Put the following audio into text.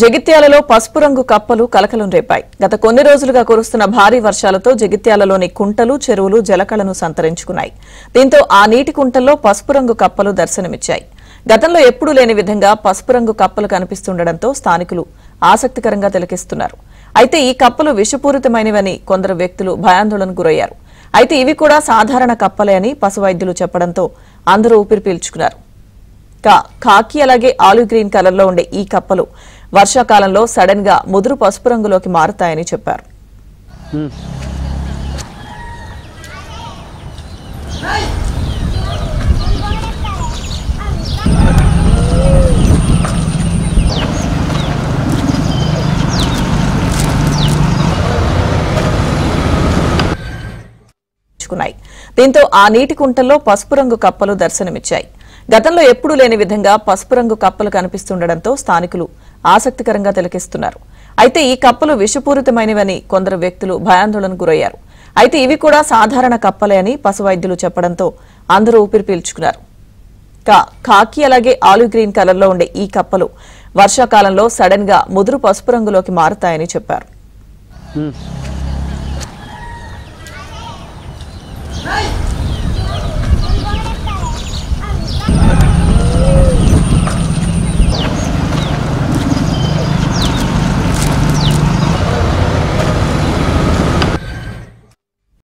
జగిత్యాలలో పసుపు రంగు కప్పలు కలకలం రేపాయి. గత కొన్ని రోజులుగా కురుస్తున్న భారీ వర్షాలతో జగిత్యాలలోని కుంటలు, చెరువులు జలకళను సంతరించుకున్నాయి. దీంతో ఆ నీటి కుంటల్లో పసుపు రంగు కప్పలు దర్శనమిచ్చాయి. గతంలో ఎప్పుడూ లేని విధంగా పసుపు రంగు కప్పలు కనిపిస్తుండటంతో స్థానికులు ఆసక్తికరంగా తిలకిస్తున్నారు. అయితే ఈ కప్పలు విషపూరితమైనవని కొందరు వ్యక్తులు భయాందోళనకు గురయ్యారు. అయితే ఇవి కూడా సాధారణ కప్పలే అని పశు వైద్యులు చెప్పడంతో అందరూ ఊపిరి పీల్చుకున్నారు. కాకి అలాగే ఆలివ్ గ్రీన్ కలర్ లో ఉండే ఈ కప్పలు వర్షాకాలంలో సడన్ గా ముదురు పసుపు రంగులోకి మారుతాయని చెప్పారు. దీంతో ఆ నీటి కుంటల్లో పసుపు రంగు కప్పలు దర్శనమిచ్చాయి. గతంలో ఎప్పుడూ లేని విధంగా పసుపు రంగు కప్పలు కనిపిస్తుండటంతో స్థానికులు ఆసక్తికరంగా తిలకిస్తున్నారు. అయితే ఈ కప్పలు విషపూరితమైనవని కొందరు వ్యక్తులు భయాందోళనకు గురయ్యారు. అయితే ఇవి కూడా సాధారణ కప్పలే అని పశు వైద్యులు చెప్పడంతో అందరూ ఊపిరి పీల్చుకున్నారు. కాకి అలాగే ఆలివ్ గ్రీన్ కలర్ లో ఉండే ఈ కప్పలు వర్షాకాలంలో సడన్ గా ముదురు పసుపు రంగులోకి మారుతాయని చెప్పారు.